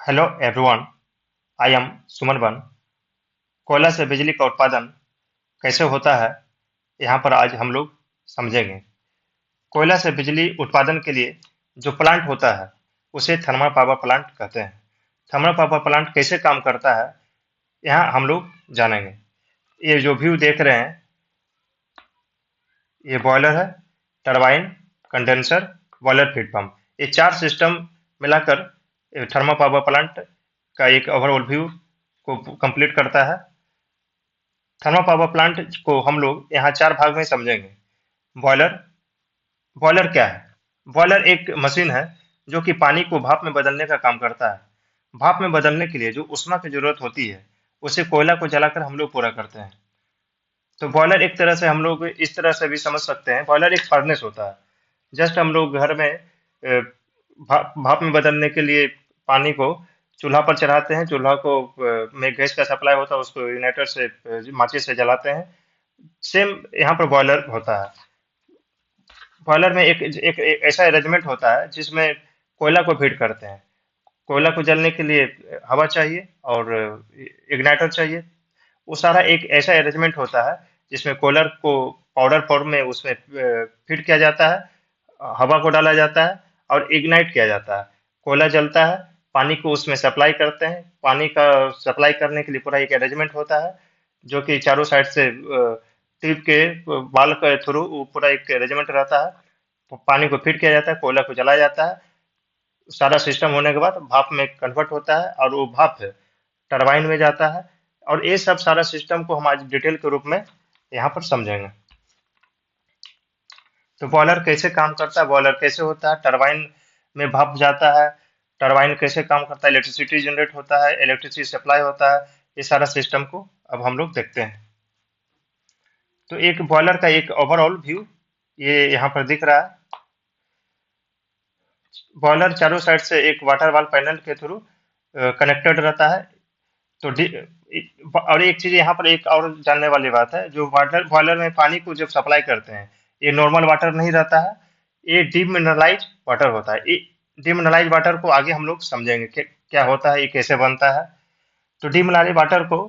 Hello everyone, I am Suman one. कोयला से बिजली का उत्पादन कैसे होता है, यहाँ पर आज हम लोग समझेंगे। कोयला से बिजली उत्पादन के लिए जो प्लांट होता है उसे थर्मल पावर प्लांट कहते हैं। थर्मल पावर प्लांट कैसे काम करता है, यहाँ हम लोग जानेंगे। ये जो व्यू देख रहे हैं, ये बॉयलर है, turbine, condenser, boiler feed pump. ये चार सिस्टम मिलाकर थर्मल पावर प्लांट का एक ओवरऑल व्यू को कंप्लीट करता है। थर्मल पावर प्लांट को हम लोग यहाँ चार भाग में समझेंगे। बॉयलर। बॉयलर क्या है? बॉयलर एक मशीन है जो कि पानी को भाप में बदलने का काम करता है। भाप में बदलने के लिए जो ऊष्मा की जरूरत होती है उसे कोयला को जलाकर हम लोग पूरा करते हैं। तो बॉयलर एक तरह से हम लोग इस तरह से भी समझ सकते हैं, बॉयलर एक फर्नेस होता है। जस्ट हम लोग घर में भाप में बदलने के लिए पानी को चूल्हा पर चढ़ाते हैं। चूल्हा को में गैस का सप्लाई होता है, उसको इग्नाइटर से माचिस से जलाते हैं। सेम यहाँ पर बॉयलर होता है। बॉयलर में एक ऐसा अरेंजमेंट होता है जिसमें कोयला को फीड करते हैं। कोयला को जलने के लिए हवा चाहिए और इग्नाइटर चाहिए। वो सारा एक ऐसा अरेंजमेंट होता है जिसमें कोयलर को पाउडर फॉर्म में उसमें फीड किया जाता है, हवा को डाला जाता है और इग्नाइट किया जाता है। कोयला जलता है, पानी को उसमें सप्लाई करते हैं। पानी का सप्लाई करने के लिए पूरा एक अरेंजमेंट होता है जो कि चारों साइड से ट्यूब के वाल के थ्रू पूरा एक अरेंजमेंट रहता है। तो पानी को फीड किया जाता है, कोयला को जलाया जाता है। सारा सिस्टम होने के बाद भाप में कन्वर्ट होता है और वो भाप टरबाइन में जाता है। और ये सब सारा सिस्टम को हम आज डिटेल के रूप में यहाँ पर समझेंगे। तो बॉयलर कैसे काम करता है, बॉयलर कैसे होता है, टरबाइन में भाप जाता है, टरबाइन कैसे काम करता है, इलेक्ट्रिसिटी जनरेट होता है, इलेक्ट्रिसिटी सप्लाई होता है। ये सारा सिस्टम को अब हम लोग देखते हैं। तो एक बॉयलर का एक ओवरऑल व्यू ये यहाँ पर दिख रहा है। बॉयलर चारों साइड से एक वाटर वाल पैनल के थ्रू कनेक्टेड रहता है। तो और एक चीज यहाँ पर एक और जानने वाली बात है, जो वाटर बॉयलर में पानी को जब सप्लाई करते हैं, ये नॉर्मल वाटर नहीं रहता है, ये डीमिनरलाइज वाटर होता है। ये डीमिनरलाइज वाटर को आगे हम लोग समझेंगे कि क्या होता है, ये कैसे बनता है। तो डीमिनरलाइज वाटर को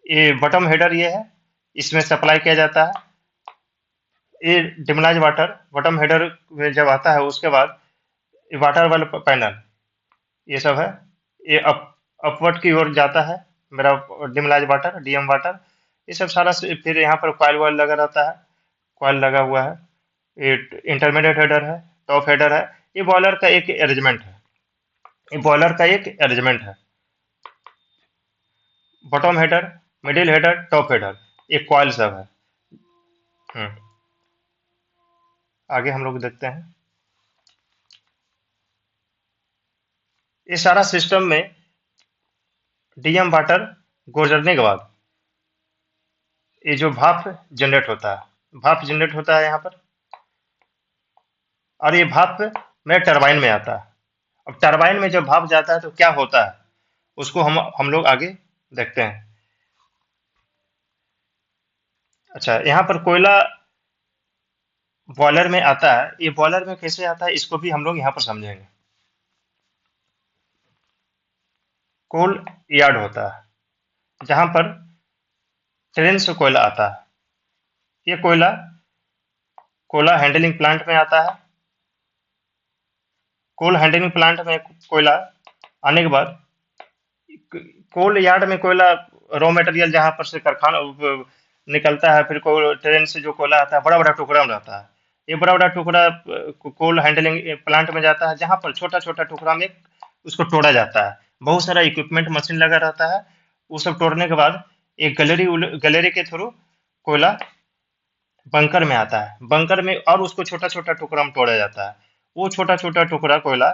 ये बटम हेडर ये है, इसमें सप्लाई किया जाता है। ये डीमिनरलाइज वाटर बटम हेडर में जब आता है उसके बाद ये वाटर वाला पैनल ये सब है, ये अपवर्ड की ओर जाता है। मेरा डिमलाइज वाटर, डीएम वाटर, ये सब सारा फिर यहाँ पर कॉइल वॉइल लगा रहता है। कॉइल लगा हुआ है। ये इंटरमीडिएट हेडर है, टॉप हेडर है। ये बॉयलर का एक अरेंजमेंट है। ये बॉयलर का एक अरेंजमेंट है। Bottom header, middle header, top header, ये कॉइल सब है। हम्म, आगे हम लोग देखते हैं। ये सारा सिस्टम में डीएम वाटर गुजरने के बाद ये जो भाप जनरेट होता है, भाप जनरेट होता है यहाँ पर। और ये भाप में टरबाइन में आता है। अब टरबाइन में जब भाप जाता है तो क्या होता है, उसको हम लोग आगे देखते हैं। अच्छा, यहाँ पर कोयला बॉयलर में आता है। ये बॉयलर में कैसे आता है इसको भी हम लोग यहाँ पर समझेंगे। कोल यार्ड होता है जहाँ पर ट्रेन से कोयला आता है। ये कोयला कोयला हैंडलिंग प्लांट में आता है। कोल हैंडलिंग प्लांट में कोयला आने के बाद कोल यार्ड में कोयला रॉ मटेरियल जहाँ पर से कारखाना निकलता है, फिर कोल ट्रेन से जो कोयला आता है बड़ा बड़ा टुकड़ा में रहता है। ये बड़ा बड़ा टुकड़ा कोल हैंडलिंग प्लांट में जाता है जहाँ पर छोटा छोटा टुकड़ा में उसको तोड़ा जाता है। बहुत सारा इक्विपमेंट मशीन लगा रहता है। वो सब तोड़ने के बाद एक गैलरी के थ्रू कोयला बंकर में आता है। बंकर में और उसको छोटा छोटा टुकड़ा में तोड़ा जाता है। वो छोटा छोटा टुकड़ा कोयला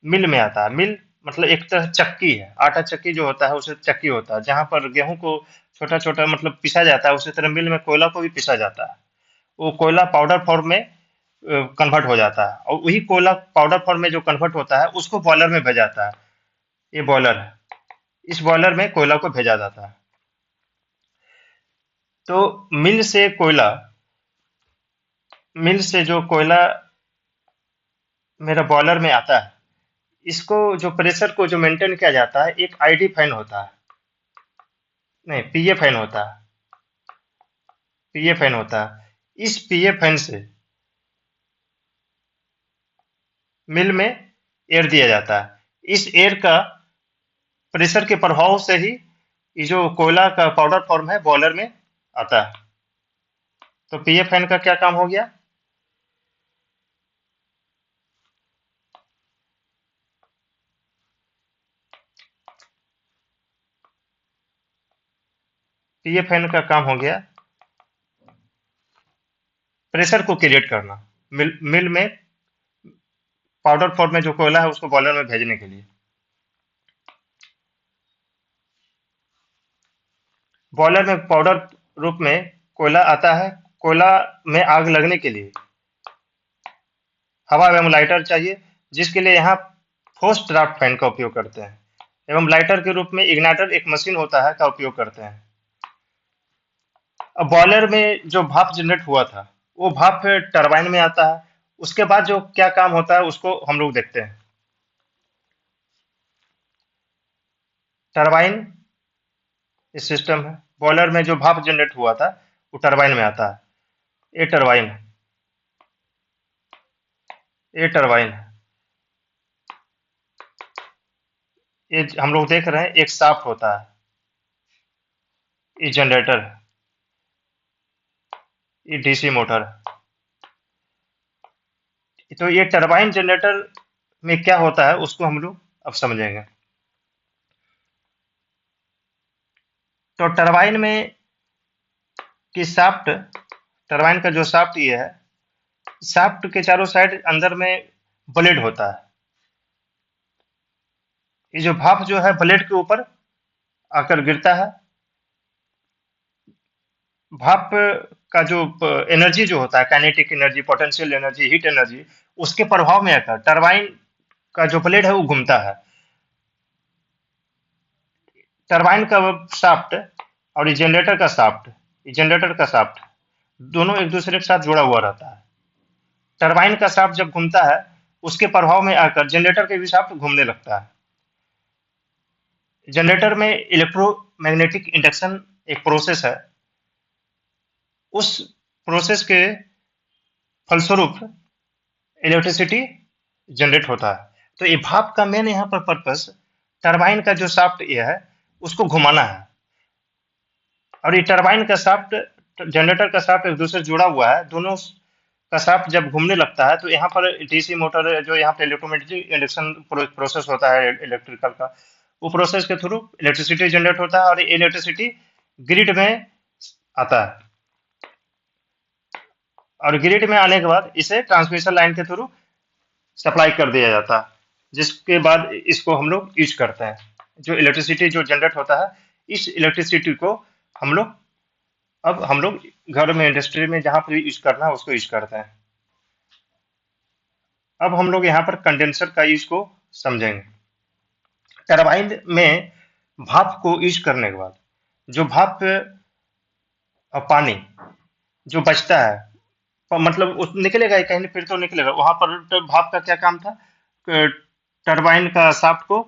मिल में आता है। मिल मतलब एक तरह चक्की है, आटा चक्की जो होता है उसे चक्की होता है। जहाँ पर गेहूं को छोटा छोटा मतलब पिसा जाता है, उसी तरह मिल में कोयला को भी पिसा जाता है। वो कोयला पाउडर फॉर्म में कन्वर्ट हो जाता है और वही कोयला पाउडर फॉर्म में जो कन्वर्ट होता है उसको बॉयलर में भेजा जाता है। ये बॉयलर है। इस बॉयलर में कोयला को भेजा जाता है। तो मिल से कोयला, मिल से जो कोयला मेरा बॉयलर में आता है, इसको जो प्रेशर को जो मेंटेन किया जाता है, एक आईडी फैन होता है, नहीं पीए फैन होता है, पीए फैन होता है। इस पीए फैन से मिल में एयर दिया जाता है। इस एयर का प्रेशर के प्रभाव से ही ये जो कोयला का पाउडर फॉर्म है बॉयलर में आता है। तो पीए फैन का क्या काम हो गया? पीए फैन का काम हो गया प्रेशर को क्रिएट करना, मिल में पाउडर फॉर्म में जो कोयला है उसको बॉयलर में भेजने के लिए। बॉयलर में पाउडर रूप में कोयला आता है। कोयला में आग लगने के लिए हवा एवं लाइटर चाहिए, जिसके लिए यहाँ फोर्स ड्राफ्ट फैन का उपयोग करते हैं, एवं लाइटर के रूप में इग्नाइटर एक मशीन होता है का उपयोग करते हैं। अब बॉयलर में जो भाप जनरेट हुआ था वो भाप फिर टरबाइन में आता है। उसके बाद जो क्या काम होता है उसको हम लोग देखते हैं। टरबाइन ये सिस्टम है। बॉयलर में जो भाप जनरेट हुआ था वो टरबाइन में आता है। ये टरबाइन है, ये टरबाइन है। ये हम लोग देख रहे हैं एक शाफ्ट होता है, ये जनरेटर है, ये डीसी मोटर है। तो ये टरबाइन जनरेटर में क्या होता है उसको हम लोग अब समझेंगे। तो टरबाइन में की शाफ्ट, टरबाइन का जो शाफ्ट ये है, शाफ्ट के चारों साइड अंदर में ब्लेड होता है। ये जो भाप जो है ब्लेड के ऊपर आकर गिरता है। भाप का जो एनर्जी जो होता है, kinetic energy, potential energy, heat energy, उसके प्रभाव में आकर टरबाइन का जो ब्लेड है वो घूमता है। टरबाइन का शाफ्ट और ये जनरेटर का शाफ्ट, ये जनरेटर का शाफ्ट दोनों एक दूसरे के साथ जुड़ा हुआ रहता है। टरबाइन का शाफ्ट जब घूमता है उसके प्रभाव में आकर जनरेटर के भी शाफ्ट घूमने लगता है। जनरेटर में इलेक्ट्रोमैग्नेटिक इंडक्शन एक प्रोसेस है। उस प्रोसेस के फलस्वरूप इलेक्ट्रिसिटी जनरेट होता है। तो ये भाप का मेन यहाँ पर पर्पस टरबाइन का जो शाफ्ट ये है उसको घुमाना है। और ये टरबाइन का शाफ्ट जनरेटर का शाफ्ट एक दूसरे से जुड़ा हुआ है। दोनों का शाफ्ट जब घूमने लगता है तो यहाँ पर डीसी मोटर जो यहाँ पे इलेक्ट्रोमैग्नेटिक इंडक्शन प्रोसेस होता है इलेक्ट्रिकल का, वो प्रोसेस के थ्रू इलेक्ट्रिसिटी जनरेट होता है और इलेक्ट्रिसिटी ग्रिड में आता है। और ग्रिड में आने के बाद इसे ट्रांसमिशन लाइन के थ्रू सप्लाई कर दिया जाता है, जिसके बाद इसको हम लोग यूज करते हैं। जो इलेक्ट्रिसिटी जो जनरेट होता है, इस इलेक्ट्रिसिटी को हम लोग घर में, इंडस्ट्री में जहां पर यूज करना है उसको यूज करते हैं। अब हम लोग यहाँ पर कंडेंसर का यूज को समझेंगे। टरबाइन में भाप को यूज करने के बाद जो भाप और पानी जो बचता है, मतलब उस निकलेगा ही कहीं फिर तो निकलेगा। वहां पर तो भाप का क्या काम था? टरबाइन का शाफ्ट को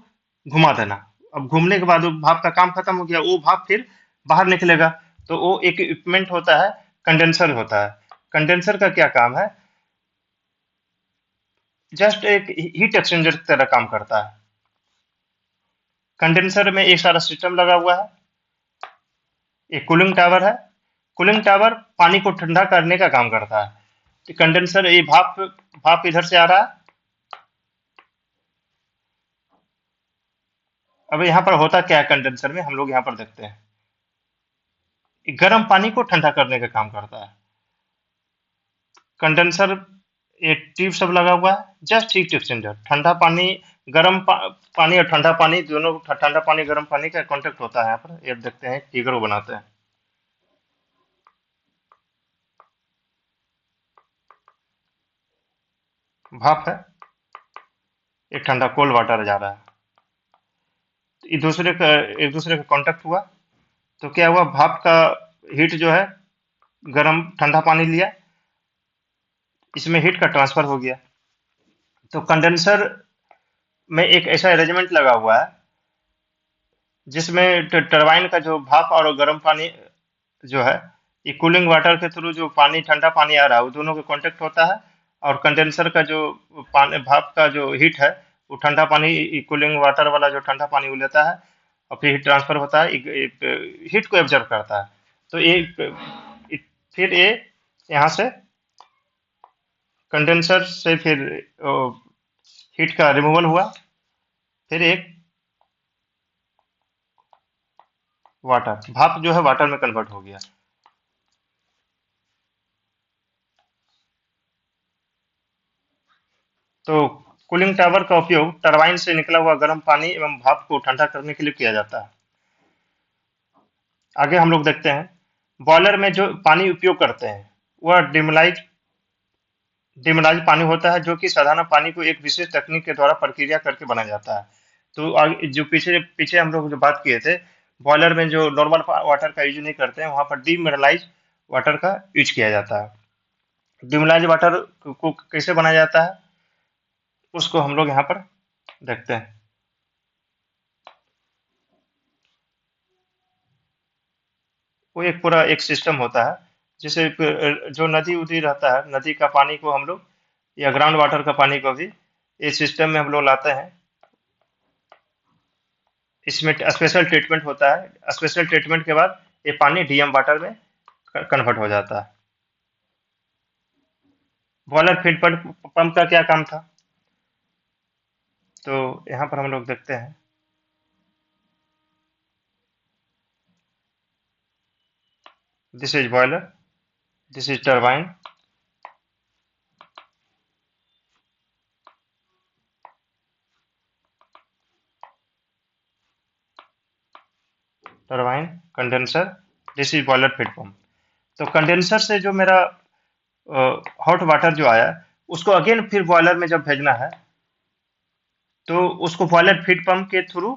घुमा देना। अब घूमने के बाद वो भाप का काम खत्म हो गया, वो भाप फिर बाहर निकलेगा। तो वो एक इक्विपमेंट होता है, कंडेंसर होता है। कंडेंसर का क्या काम है? जस्ट एक हीट एक्सचेंजर की तरह काम करता है। कंडेंसर में एक सारा सिस्टम लगा हुआ है। एक कूलिंग टावर है। कूलिंग टावर पानी को ठंडा करने का काम करता है। तो कंडेंसर, ये भाप भाप इधर से आ रहा है। अब यहाँ पर होता क्या है कंडेंसर में, हम लोग यहाँ पर देखते हैं। गर्म पानी को ठंडा करने का काम करता है कंडेंसर। ये ट्यूब सब लगा हुआ है, जस्ट हीट एक्सचेंजर। ठंडा पानी, पानी और ठंडा पानी दोनों, ठंडा पानी गर्म पानी का कांटेक्ट होता है। यहाँ पर ये देखते हैं, फिगर बनाते हैं। भाप है, ये ठंडा कोल्ड वाटर जा रहा है। ये एक दूसरे का कांटेक्ट हुआ तो क्या हुआ, भाप का हीट जो है गर्म ठंडा पानी लिया, इसमें हीट का ट्रांसफर हो गया। तो कंडेंसर में एक ऐसा अरेंजमेंट लगा हुआ है जिसमें टरबाइन का जो भाप और गर्म पानी जो है, ये कूलिंग वाटर के थ्रू जो पानी, ठंडा पानी आ रहा है, वो दोनों का कांटेक्ट होता है, और कंडेंसर का जो पानी, भाप का जो हीट है, वो ठंडा पानी, कूलिंग वाटर वाला जो ठंडा पानी वो लेता है, और फिर हीट ट्रांसफर होता है, हीट को एब्जॉर्ब करता है। तो फिर ये यहाँ से कंडेंसर से फिर हीट का रिमूवल हुआ, फिर एक वाटर, भाप जो है वाटर में कन्वर्ट हो गया। तो कूलिंग टावर का उपयोग टरबाइन से निकला हुआ गर्म पानी एवं भाप को ठंडा करने के लिए किया जाता है। आगे हम लोग देखते हैं, बॉयलर में जो पानी उपयोग करते हैं वह डिमोलाइज पानी होता है, जो कि साधारण पानी को एक विशेष तकनीक के द्वारा प्रक्रिया करके बनाया जाता है। तो आगे जो पीछे पीछे हम लोग जो बात किए थे, बॉयलर में जो नॉर्मल वाटर का यूज नहीं करते हैं, वहां पर डिमिनरलाइज वाटर का यूज किया जाता है। डिमिनरलाइज वाटर को कैसे बनाया जाता है, उसको हम लोग यहाँ पर देखते हैं। वो एक पूरा एक सिस्टम होता है, जैसे जो नदी उदी रहता है, नदी का पानी को हम लोग, या ग्राउंड वाटर का पानी को भी इस सिस्टम में हम लोग लाते हैं। इसमें स्पेशल ट्रीटमेंट होता है, स्पेशल ट्रीटमेंट के बाद ये पानी डीएम वाटर में कन्वर्ट हो जाता है। बॉयलर फीड पंप का क्या काम था, तो यहाँ पर हम लोग देखते हैं। This is boiler, this is turbine. Turbine, condenser, this is boiler feed pump. तो कंडेंसर से जो मेरा हॉट वाटर जो आया, उसको अगेन फिर बॉयलर में जब भेजना है, तो उसको बॉयलर फीड पंप के थ्रू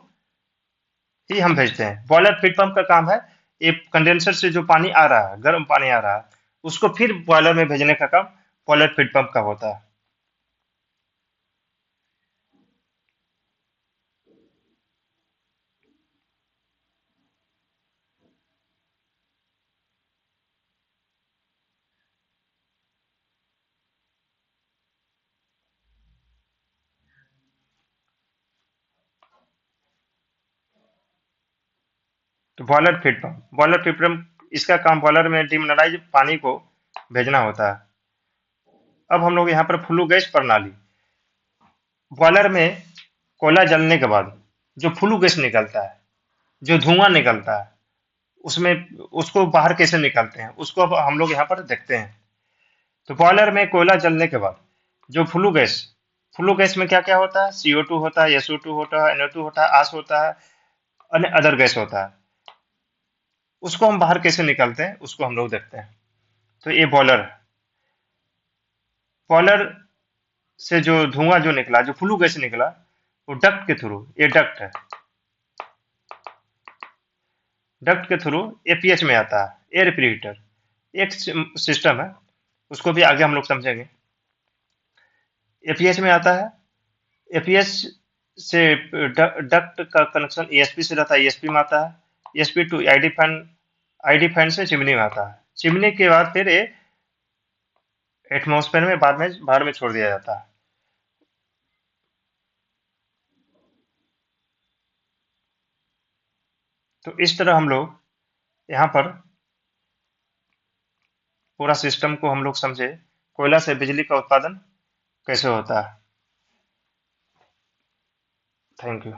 ही हम भेजते हैं। बॉयलर फीड पंप का काम है, ये कंडेंसर से जो पानी आ रहा है, गर्म पानी आ रहा है, उसको फिर बॉयलर में भेजने का काम बॉयलर फीड पंप का होता है। तो बॉयलर फीड पंप इसका काम बॉयलर में डिमिनराइज पानी को भेजना होता है। अब हम लोग यहाँ पर फ्लू गैस प्रणाली, बॉयलर में कोयला जलने के बाद जो फ्लू गैस निकलता है, जो धुआं निकलता है, उसमें उसको बाहर कैसे निकालते हैं, उसको अब हम लोग यहाँ पर देखते हैं। तो बॉयलर में कोयला जलने के बाद जो फ्लू गैस में क्या क्या होता है, CO2 होता है, SO2 होता है, NO2 होता है, आस होता है, अन्य अदर गैस होता है। उसको हम बाहर कैसे निकालते हैं, उसको हम लोग देखते हैं। तो ये बॉयलर है। बॉयलर से जो धुआं जो निकला, जो फ्लू गैस निकला, वो डक्ट के थ्रू, ये डक्ट है, डक्ट के थ्रू APH में आता है, एयर प्रीहीटर एक सिस्टम है, उसको भी आगे हम लोग समझेंगे। APH में आता है, APH से डक्ट का कनेक्शन ESP से रहता है, ESP में आता है, ESP टू ID फैन से चिमनी में आता है, चिमनी के बाद फिर ये एटमॉस्फेयर में बाद में बाहर में छोड़ दिया जाता है। तो इस तरह हम लोग यहाँ पर पूरा सिस्टम को हम लोग समझे, कोयला से बिजली का उत्पादन कैसे होता है। Thank you.